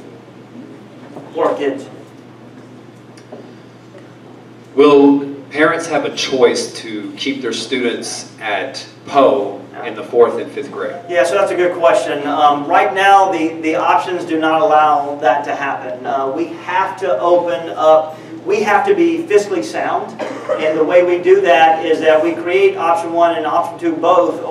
for our kids. Will parents have a choice to keep their students at PO in the 4th and 5th grade? Yeah, so that's a good question. Right now, the options do not allow that to happen. We have to open up, we have to be fiscally sound, and the way we do that is that we create option 1 and option 2 both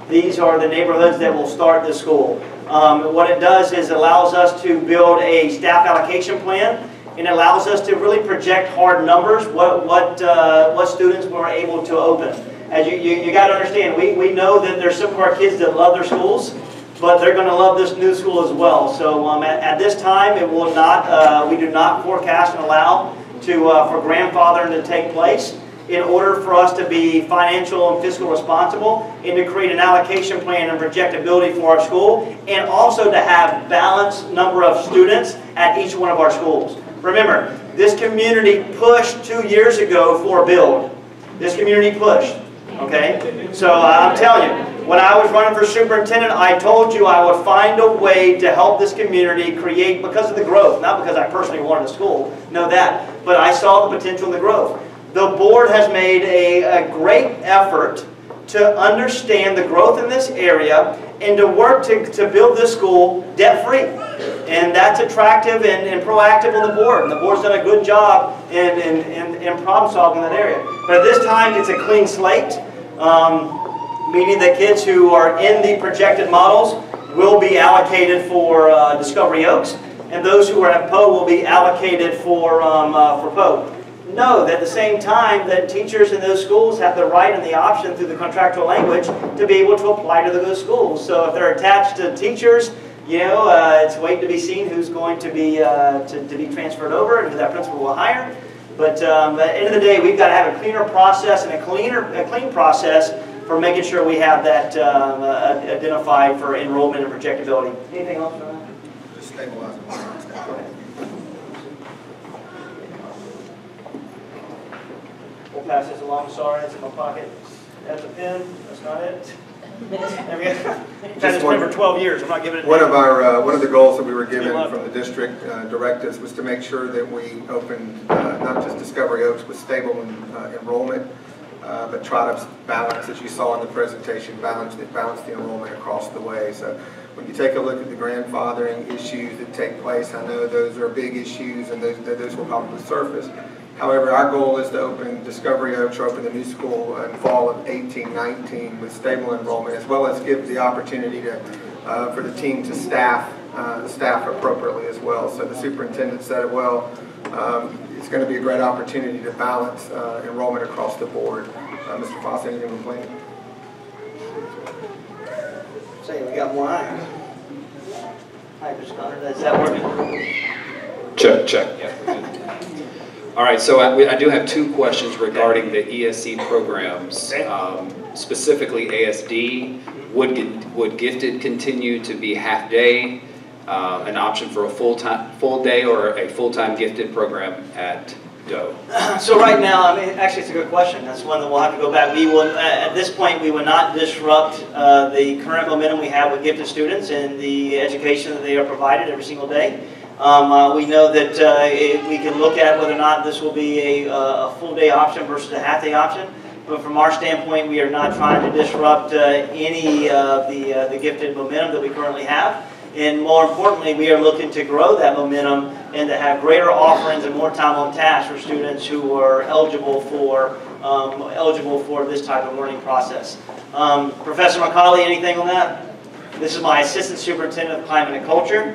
these are the neighborhoods that will start the school. What it does is allows us to build a staff allocation plan, and it allows us to really project hard numbers, what students we're able to open. As you got to understand, we know that there's some of our kids that love their schools, but they're going to love this new school as well. So at this time, it will not. We do not forecast and allow for grandfathering to take place in order for us to be financial and fiscal responsible and to create an allocation plan and projectability for our school, and also to have balanced number of students at each one of our schools. Remember, this community pushed 2 years ago for a build. This community pushed, okay? So I'm telling you, when I was running for superintendent, I told you I would find a way to help this community create, because of the growth, not because I personally wanted a school, know that, but I saw the potential in the growth. The board has made a great effort to understand the growth in this area and to work to build this school debt-free. And that's attractive and proactive on the board. And the board's done a good job in problem solving in that area. But at this time, it's a clean slate, meaning that kids who are in the projected models will be allocated for Discovery Oaks, and those who are at PO will be allocated for PO. Know that at the same time that teachers in those schools have the right and the option through the contractual language to be able to apply to those schools. So if they're attached to teachers, you know, it's waiting to be seen who's going to be transferred over and who that principal will hire. But at the end of the day, we've got to have a cleaner process and a clean process for making sure we have that identified for enrollment and projectability. Anything else on that? Just stabilize it. We'll pass this along. Sorry, it's in my pocket. That's a pen. That's not it. There we go. I've had this pen for 12 years. I'm not giving it. One of the goals that we were given from the district directives was to make sure that we opened not just Discovery Oaks with stable enrollment, but try to balance, as you saw in the presentation, balance the enrollment across the way. So when you take a look at the grandfathering issues that take place, I know those are big issues and those will probably surface. However, our goal is to open Discovery Oaks, or open the new school in fall of 18-19 with stable enrollment, as well as give the opportunity to, for the team to staff appropriately as well. So the superintendent said it well. It's going to be a great opportunity to balance enrollment across the board. Mr. Foss, anything on planning? Say, we got more eyes. Hi, Mr. Connor, is that working? Check. Yeah, we're good. All right, so I do have two questions regarding the ESC programs, specifically ASD. Would gifted continue to be half day, an option for a full day, or a full-time gifted program at Doe? So right now, I mean, actually, it's a good question. That's one that we'll have to go back. We will, at this point, we would not disrupt the current momentum we have with gifted students and the education that they are provided every single day. We know that we can look at whether or not this will be a full-day option versus a half-day option. But from our standpoint, we are not trying to disrupt any of the gifted momentum that we currently have. And more importantly, we are looking to grow that momentum and to have greater offerings and more time on task for students who are eligible for this type of learning process. Professor McCauley, anything on that? This is my Assistant Superintendent of Climate and Culture,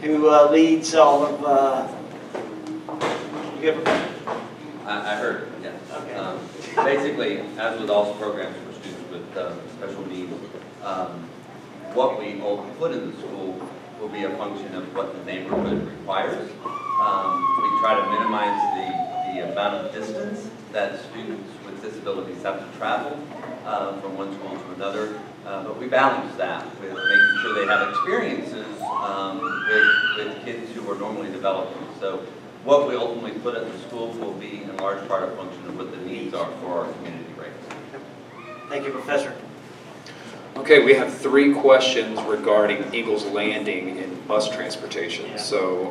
who leads all of... I heard, yeah. Okay. Basically, as with all programs for students with special needs, what we will put in the school will be a function of what the neighborhood requires. We try to minimize the amount of distance that students with disabilities have to travel from one school to another, but we balance that with making sure they have experiences with kids who are normally developing. So what we ultimately put at the school will be in large part a function of what the needs are for our community rates. Thank you, Professor. Okay, we have 3 questions regarding Eagles Landing and bus transportation. Yeah. So,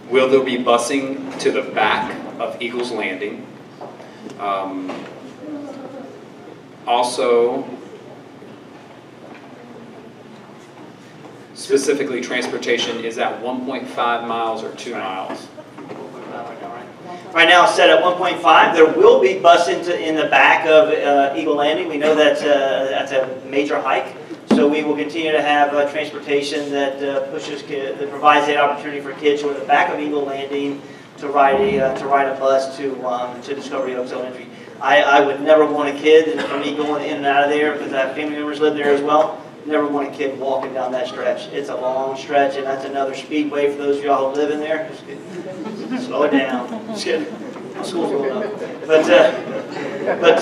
will there be busing to the back of Eagles Landing? Also, specifically transportation, is that 1.5 miles or 2 miles? Right now it's set at 1.5. There will be bus in the back of Eagle Landing. We know that's a major hike. So we will continue to have transportation that that provides that opportunity for kids who are at the back of Eagle Landing to ride a bus to Discovery Oaks Elementary. I would never want a kid, and for me going in and out of there, because I have family members live there as well, never want a kid walking down that stretch. It's a long stretch, and that's another speedway for those of y'all who live in there. Just slow it down. Just kidding. School's going up. But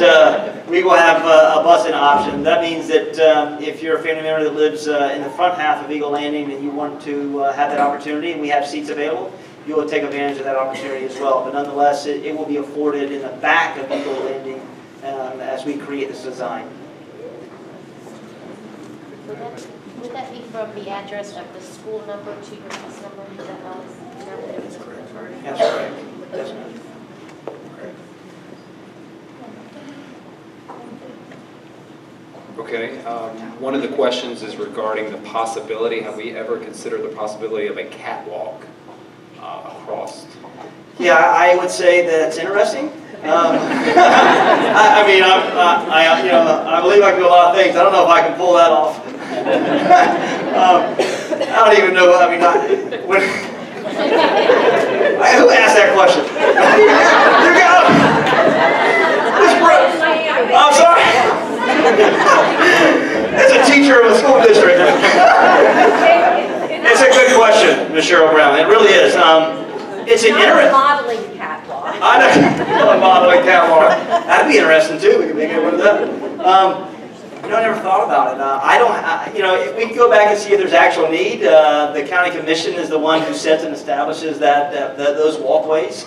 we will have a busing option. That means that if you're a family member that lives in the front half of Eagle Landing and you want to have that opportunity, and we have seats available, you will take advantage of that opportunity as well. But nonetheless, it will be afforded in the back of Eagle Landing as we create this design. Would that be from the address of the school number to your bus number? Is that how it's That's correct. That's correct. That's correct. Okay, one of the questions is regarding the possibility, have we ever considered the possibility of a catwalk across? Yeah, I would say that it's interesting. I believe I can do a lot of things. I don't know if I can pull that off. I don't even know. I mean, who asked that question? You got it. I'm sorry. As a teacher of a school district. It's a good question, Ms. Cheryl Brown. It really is. It's an interesting modeling catwalk. I know, a modeling catwalk. That'd be interesting too. We could make it one of that. I never thought about it. If we can go back and see if there's actual need, the county commission is the one who sets and establishes those walkways.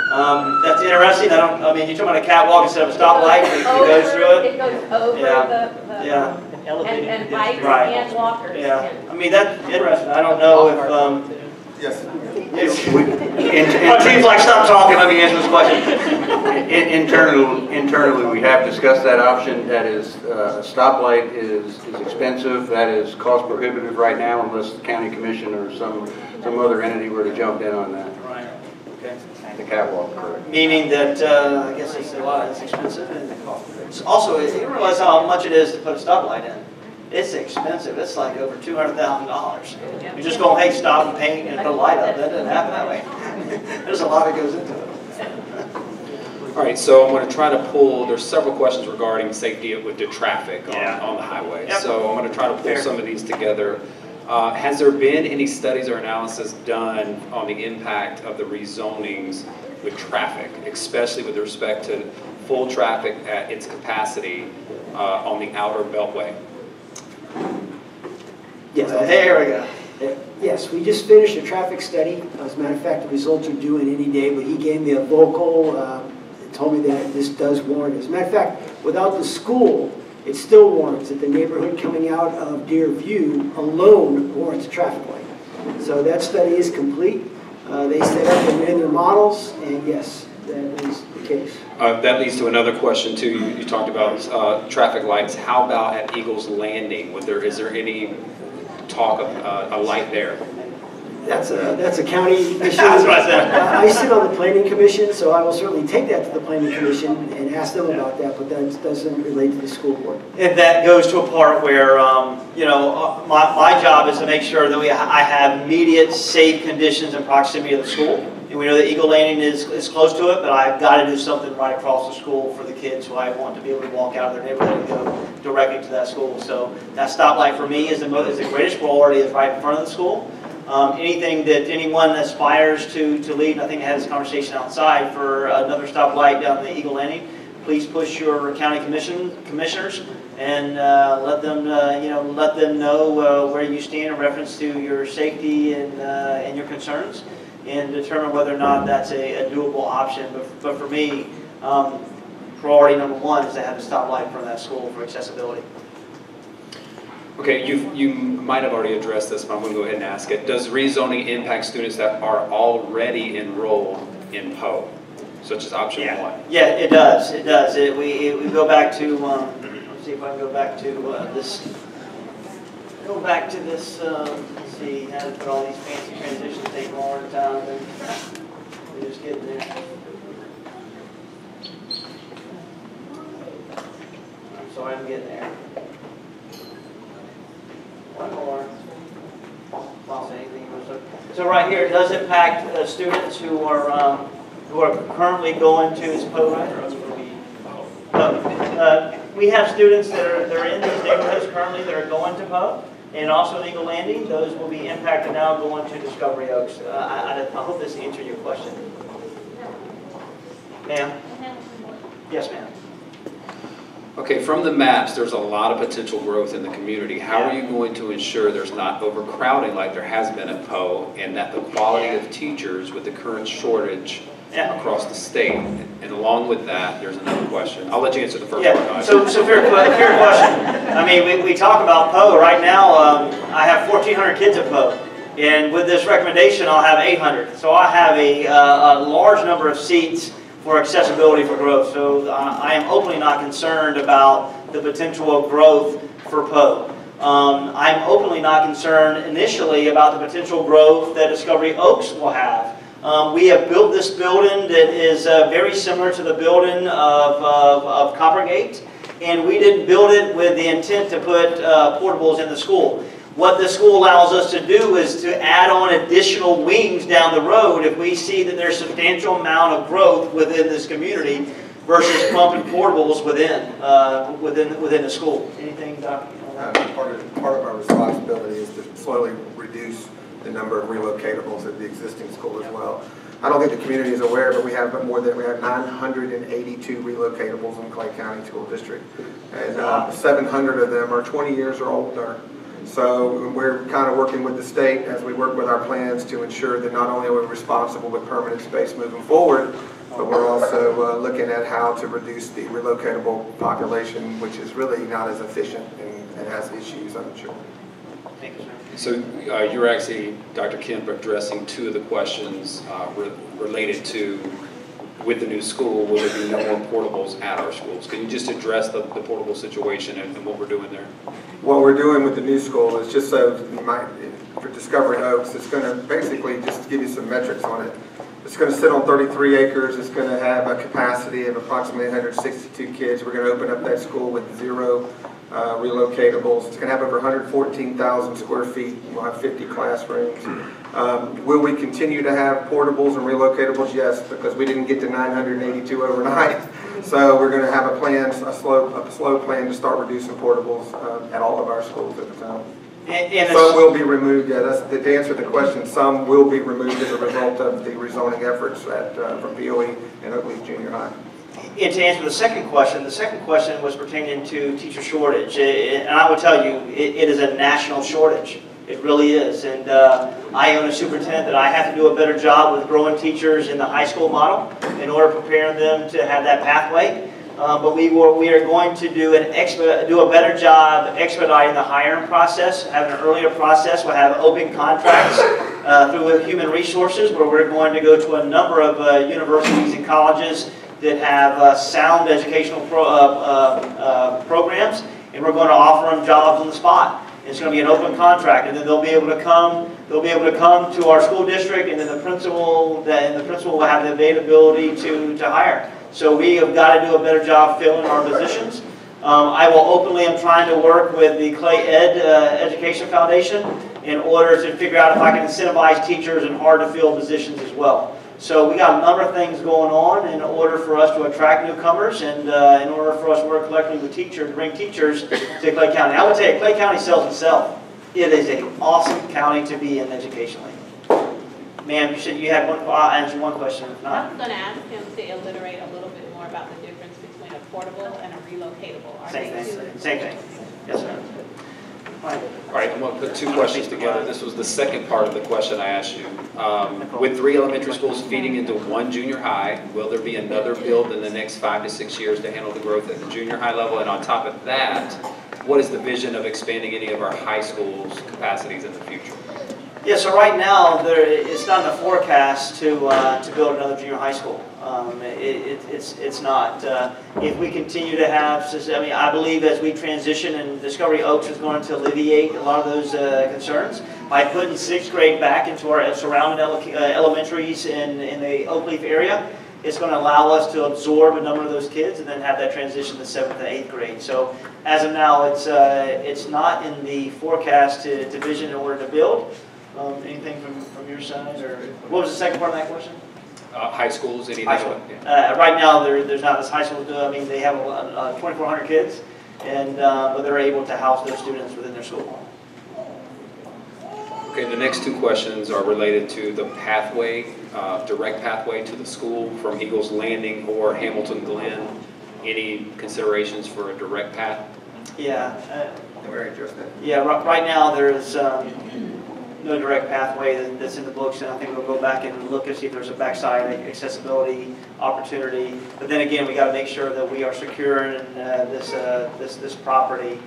That's interesting. You're talking about a catwalk instead of a stoplight. It goes through it. It goes over and bikes and walkers. Yeah. I mean, that's interesting. I don't know if. Yes. Team's like, stop talking. Let me answer this question. Internally, we have discussed that option. That is, a stoplight is expensive. That is cost prohibitive right now, unless the county commission or some other entity were to jump in on that. Right. Okay. The catwalk, correct. Meaning that, I guess it's a lot, it's expensive, and it's also, you realize how much it is to put a stoplight in. It's expensive, it's like over $200,000. You're just going, hey, stop and paint and put a light up, that doesn't happen that way. There's a lot that goes into it. All right, so I'm going to try to pull, there's several questions regarding safety with the traffic on the highway. Yep. So I'm going to try to pull some of these together. Has there been any studies or analysis done on the impact of the rezonings with traffic, especially with respect to full traffic at its capacity on the outer beltway? Yes, There we go. yes, we just finished a traffic study. As a matter of fact, the results are due in any day, but he gave me a vocal, told me that this does warrant. As a matter of fact, without the school, it still warrants that the neighborhood coming out of Deer View alone warrants a traffic light. So that study is complete. They set up and ran their models, and yes, that is the case. That leads to another question too. You talked about traffic lights. How about at Eagles Landing? Is there any talk of a light there? That's a county issue. That's what I said. I sit on the planning commission, so I will certainly take that to the planning commission and ask them about that, but that doesn't relate to the school board. And that goes to a part where, you know, my job is to make sure that I have immediate safe conditions in proximity to the school. And we know that Eagle Landing is close to it, but I've got to do something right across the school for the kids who I want to be able to walk out of their neighborhood and go directly to that school. So that stoplight for me is the greatest priority, is right in front of the school. Anything that anyone aspires to lead, and I think I had this conversation outside, for another stoplight down the Eagle Landing, please push your county commissioners and let them know where you stand in reference to your safety and your concerns, and determine whether or not that's a doable option. But for me, priority number one is to have a stoplight in front of that school for accessibility. Okay, you might have already addressed this, but I'm going to go ahead and ask it. Does rezoning impact students that are already enrolled in PO, such as option one? Yeah, it does. It does. We go back to, let's see if I can go back to this. Go back to this, let's see, how to put all these fancy transitions take more time than we just get there. I'm sorry, I'm getting there. One more. So right here, it does impact students who are currently going to this program. We have students that are in these neighborhoods currently that are going to PO, and also in Eagle Landing. Those will be impacted now going to Discovery Oaks. I hope this answered your question. Ma'am? Yes, ma'am. Okay, from the maps, there's a lot of potential growth in the community. How are you going to ensure there's not overcrowding like there has been at PO, and that the quality of teachers with the current shortage across the state? And along with that, there's another question. I'll let you answer the first one. So fair question. I mean, we talk about PO. Right now, I have 1,400 kids at PO. And with this recommendation, I'll have 800. So I have a large number of seats for accessibility for growth. So I am openly not concerned about the potential of growth for PO. I'm openly not concerned initially about the potential growth that Discovery Oaks will have. We have built this building that is very similar to the building of Coppergate, and we didn't build it with the intent to put portables in the school. What the school allows us to do is to add on additional wings down the road if we see that there's a substantial amount of growth within this community versus pumping portables within the school. Anything, Dr.? Part of our responsibility is to slowly reduce the number of relocatables at the existing school as well. I don't think the community is aware, but we have 982 relocatables in Clay County School District, and 700 of them are 20 years or older. So we're kind of working with the state as we work with our plans to ensure that not only are we responsible with permanent space moving forward, but we're also looking at how to reduce the relocatable population, which is really not as efficient and has issues, I'm sure. Thank you, sir. So you're actually, Dr. Kemp, addressing two of the questions related to, with the new school, will there be no more portables at our schools? Can you just address the portable situation and what we're doing there? What we're doing with the new school is just so for Discovery Oaks, it's going to basically just give you some metrics on it. It's going to sit on 33 acres. It's going to have a capacity of approximately 162 kids. We're going to open up that school with 0 relocatables. It's going to have over 114,000 square feet. We'll have 50 classrooms. Will we continue to have portables and relocatables? Yes, because we didn't get to 982 overnight. So we're going to have a plan, a slow plan to start reducing portables at all of our schools at the time. Some will be removed. Yeah, to answer the question, some will be removed as a result of the rezoning efforts from POE and Oakleaf Junior High. And to answer the second question was pertaining to teacher shortage. And I will tell you, it is a national shortage. It really is. And I own a superintendent that I have to do a better job with growing teachers in the high school model in order to prepare them to have that pathway. But we are going to do a better job expediting the hiring process, have an earlier process. We'll have open contracts through human resources, where we're going to go to a number of universities and colleges that have sound educational programs, and we're going to offer them jobs on the spot. It's going to be an open contract, and then they'll be able to come. They'll be able to come to our school district, and then the principal will have the availability to hire. So we have got to do a better job filling our positions. I will openly am trying to work with the Clay Education Foundation in order to figure out if I can incentivize teachers in hard to fill positions as well. So we got a number of things going on in order for us to attract newcomers, and in order for us to work collectively with teachers to bring teachers to Clay County. I would tell you, Clay County sells itself. It is an awesome county to be in educationally. Ma'am, you had one. I'll answer one question. If not, I'm going to ask him to elaborate a little bit more about the difference between a portable and a relocatable. Same thing. Yes, sir. All right, I'm going to put 2 questions together. This was the second part of the question I asked you. With 3 elementary schools feeding into 1 junior high, will there be another build in the next 5 to 6 years to handle the growth at the junior high level? And on top of that, what is the vision of expanding any of our high schools' capacities in the future? Yeah, so right now, it's not in the forecast to build another junior high school. It's not. If we continue to have, I believe as we transition, and Discovery Oaks is going to alleviate a lot of those concerns by putting 6th grade back into our surrounding elementaries in the Oakleaf area. It's going to allow us to absorb a number of those kids and then have that transition to 7th and 8th grade. So as of now, it's not in the forecast to vision in order to build. Anything from your side, or what was the second part of that question? High schools, anything? High school. Right now, there's not this high school. I mean, they have 2,400 kids, and but they're able to house those students within their school. Okay, the next 2 questions are related to the pathway, direct pathway to the school from Eagles Landing or Hamilton Glen. Any considerations for a direct path? Yeah. Very interesting. Yeah. Right now, there's no direct pathway that's in the books, and I think we'll go back and look and see if there's a backside accessibility opportunity. But then again, we got to make sure that we are securing this property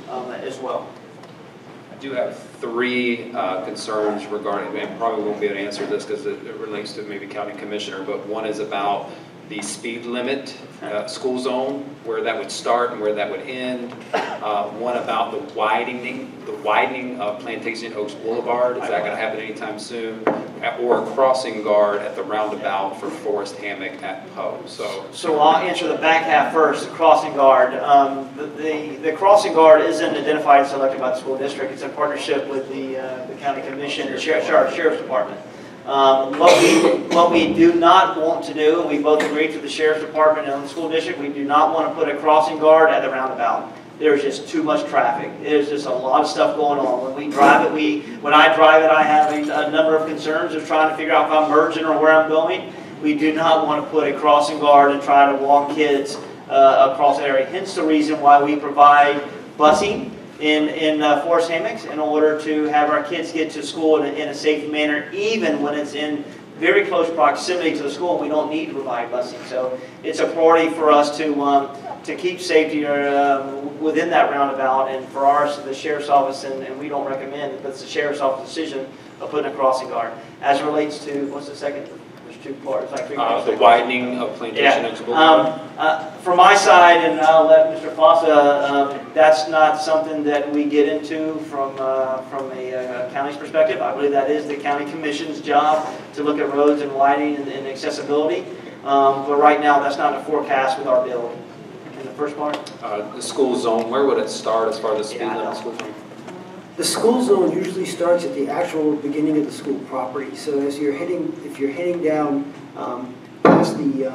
as well. I do have 3 concerns regarding, and probably won't be able to answer this because it relates to maybe county commissioner, but one is about the speed limit school zone, where that would start and where that would end. One about the widening of Plantation Oaks Boulevard. Is that going to happen anytime soon? Or a crossing guard at the roundabout for Forest Hammock at Poe. So I'll answer the back half first. The crossing guard. The crossing guard isn't identified and selected by the school district. It's in partnership with the county commission and sheriff's department. What we do not want to do, and we both agreed to the sheriff's department and the school district, we do not want to put a crossing guard at the roundabout. There's just too much traffic. There's just a lot of stuff going on. When we drive it, when I drive it, I have a number of concerns of trying to figure out if I'm merging or where I'm going. We do not want to put a crossing guard and try to walk kids across the area. Hence the reason why we provide busing in Forest Hammocks in order to have our kids get to school in a safe manner, even when it's in very close proximity to the school. We don't need to provide busing. So it's a priority for us to keep safety within that roundabout, and for the sheriff's office, and we don't recommend it, but it's the sheriff's office decision of putting a crossing guard. As it relates to, what's the second? two parts, like three The parts. widening of Plantation and School. From my side, and I'll let Mr. Fossa, that's not something that we get into from a county's perspective. I believe that is the county commission's job to look at roads and widening and accessibility. But right now, that's not a forecast with our bill. In the first part? The school zone, where would it start as far as the speed limit school zone? The school zone usually starts at the actual beginning of the school property. So as you're heading, if you're heading down past the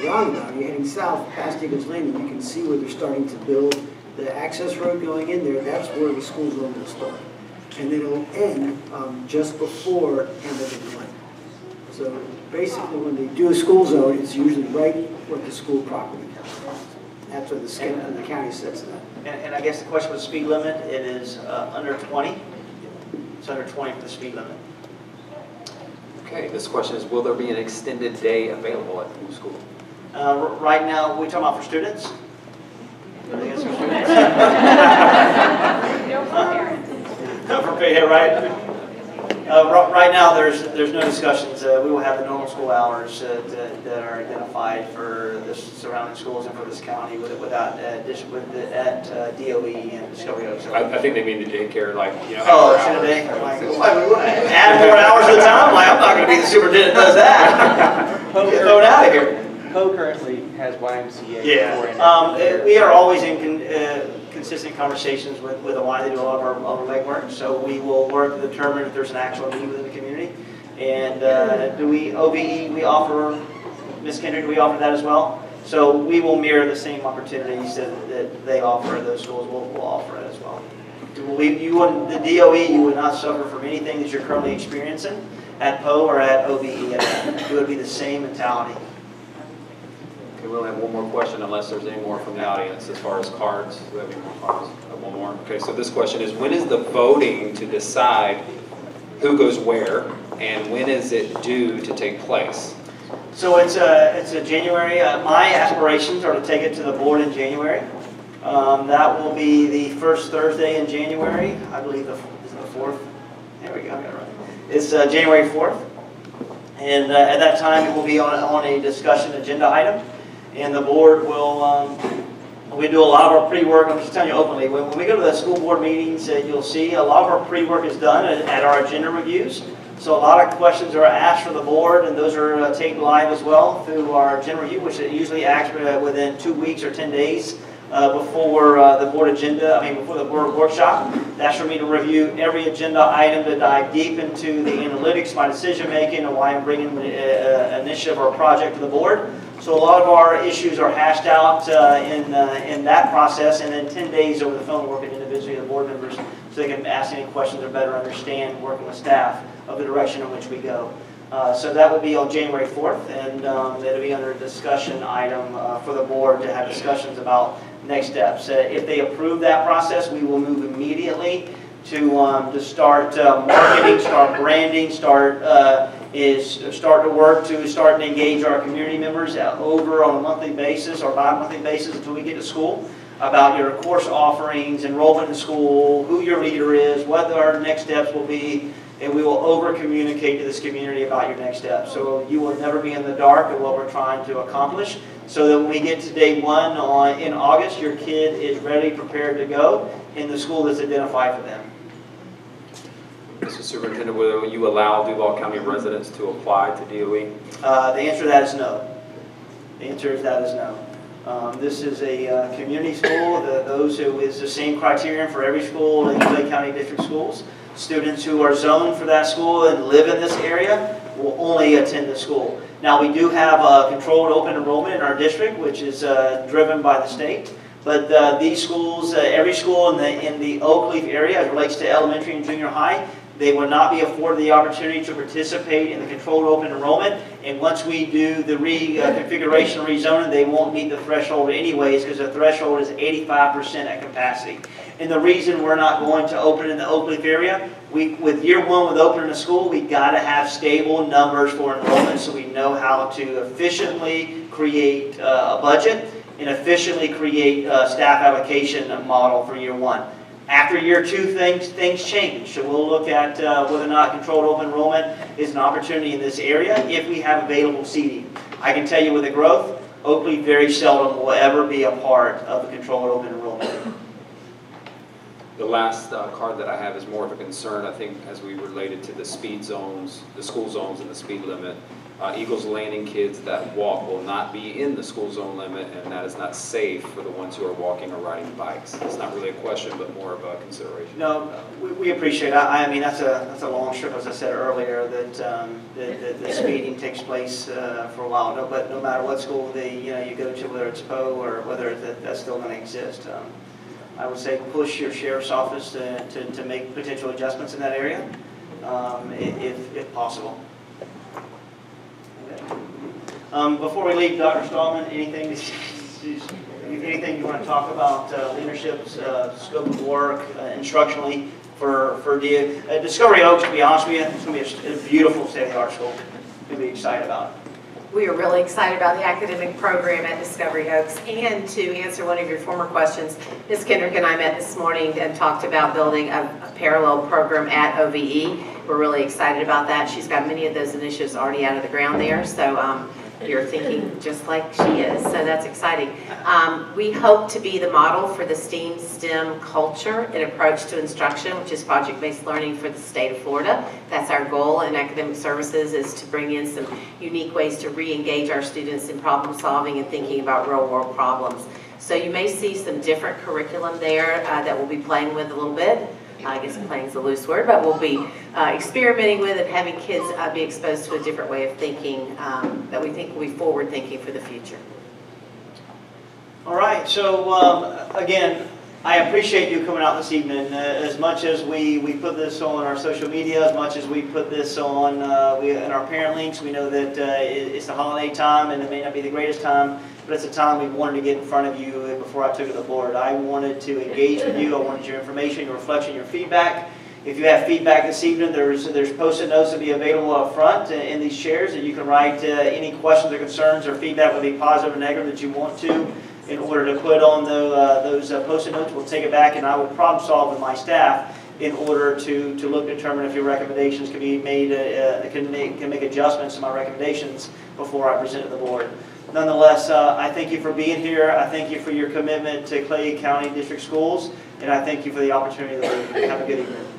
roundabout, you're heading south past Eagles Landing, you can see where they're starting to build the access road going in there. That's where the school zone will start. And then it'll end just before Hamilton Glen. So basically when they do a school zone, it's usually right where the school property comes. That's what the county sets that. And I guess the question was speed limit. It is under 20. It's under 20 for the speed limit. Okay, this question is, will there be an extended day available at the new school? Right now, we're talking about for students? I guess for students. For parents, right? Right now, there's no discussions. We will have the normal school hours that are identified for the surrounding schools and for this county at DOE and Discovery Oaks. I think they mean the daycare, like, you know. Oh, should they? Like, add more hours to the time? Like, I'm not going to be the superintendent that does that. Get thrown out of here. Co currently has YMCA. Yeah. We are always in consistent conversations with the Y. They do a lot of our legwork, so we will work to determine if there's an actual need within the community. And do we, OBE, we offer, Ms. Kendrick, do we offer that as well? So we will mirror the same opportunities that they offer at those schools, we'll offer it as well. You wouldn't, the DOE, you would not suffer from anything that you're currently experiencing at PO or at OBE. It would be the same mentality. Okay, we'll have one more question unless there's any more from the audience as far as cards. Do we have any more cards? One more. Okay, so this question is, when is the voting to decide who goes where, and when is it due to take place? So it's a January. My aspirations are to take it to the board in January. That will be the first Thursday in January. I believe is it the 4th? There we go. I got it right. It's January 4th. And at that time, it will be on a discussion agenda item. And the board will, we do a lot of our pre-work. I'm just telling you openly, when we go to the school board meetings, you'll see a lot of our pre-work is done at our agenda reviews. So a lot of questions are asked for the board, and those are taken live as well through our agenda review, which usually acts within 2 weeks or 10 days before the board agenda, before the board workshop. That's for me to review every agenda item to dive deep into the analytics, my decision making, and why I'm bringing the initiative or project to the board. So a lot of our issues are hashed out in that process, and then 10 days over the phone working individually with the board members so they can ask any questions or better understand, working with staff, of the direction in which we go. So that will be on January 4th, and that'll be under a discussion item for the board to have discussions about next steps. If they approve that process, we will move immediately to start marketing, start branding, start to work to start to engage our community members over on a monthly basis or bi-monthly basis until we get to school about your course offerings, enrollment in school, who your leader is, what our next steps will be, and we will over-communicate to this community about your next steps. So you will never be in the dark of what we're trying to accomplish, so that when we get to day 1 in August, your kid is ready, prepared to go in the school that's identified for them. Mr. Superintendent, will you allow Duval County residents to apply to DOE? The answer to that is no. The answer to that is no. This is a community school. It's the same criterion for every school in Clay County District Schools. Students who are zoned for that school and live in this area will only attend the school. Now, we do have controlled open enrollment in our district, which is driven by the state. But these schools, every school in the Oak Leaf area, as it relates to elementary and junior high, they will not be afforded the opportunity to participate in the controlled open enrollment. And once we do the configuration rezoning, they won't meet the threshold anyways, because the threshold is 85% at capacity. And the reason we're not going to open in the Oak Leaf area, with year 1 with opening a school, we got to have stable numbers for enrollment so we know how to efficiently create a budget and efficiently create a staff allocation model for year 1. After year 2, things change. So we'll look at whether or not controlled open enrollment is an opportunity in this area if we have available seating. I can tell you with the growth, Oakley very seldom will ever be a part of a controlled open enrollment. The last card that I have is more of a concern, I think, as we related to the speed zones, the school zones and the speed limit. Eagles Landing kids that walk will not be in the school zone limit, and that is not safe for the ones who are walking or riding bikes. It's not really a question, but more of a consideration. No, we appreciate it. I mean, that's a long strip, as I said earlier, that the speeding takes place for a while. No, but no matter what school you go to, whether it's Poe or whether that's still going to exist. I would say push your sheriff's office to make potential adjustments in that area, if possible. Before we leave, Dr. Stallman, anything you want to talk about leadership, scope of work, instructionally for Discovery Oaks? To be honest with you, it's going to be a beautiful state-of-the-art school. We're going to be excited about it. We are really excited about the academic program at Discovery Oaks. And to answer one of your former questions, Ms. Kendrick and I met this morning and talked about building a parallel program at OVE. We're really excited about that. She's got many of those initiatives already out of the ground there. So you're thinking just like she is, so that's exciting. We hope to be the model for the STEM culture and approach to instruction, which is project-based learning for the state of Florida. That's our goal in academic services, is to bring in some unique ways to re-engage our students in problem solving and thinking about real-world problems. So you may see some different curriculum there that we'll be playing with a little bit. I guess playing is a loose word, but we'll be experimenting with and having kids be exposed to a different way of thinking that we think will be forward-thinking for the future. All right, so again, I appreciate you coming out this evening. As much as we put this on our social media, as much as we put this on in our parent links, we know that it's the holiday time and it may not be the greatest time, but it's a time we wanted to get in front of you before I took it to the board. I wanted to engage with you. I wanted your information, your reflection, your feedback. If you have feedback this evening, there's Post-it notes that will be available up front in these chairs, and you can write any questions or concerns or feedback, whether it be positive or negative, that you want to, in order to put on those Post-it notes. We'll take it back, and I will problem solve with my staff in order to look to determine if your recommendations can be made, can make adjustments to my recommendations before I present to the board. Nonetheless, I thank you for being here. I thank you for your commitment to Clay County District Schools, and I thank you for the opportunity to lead. Have a good evening.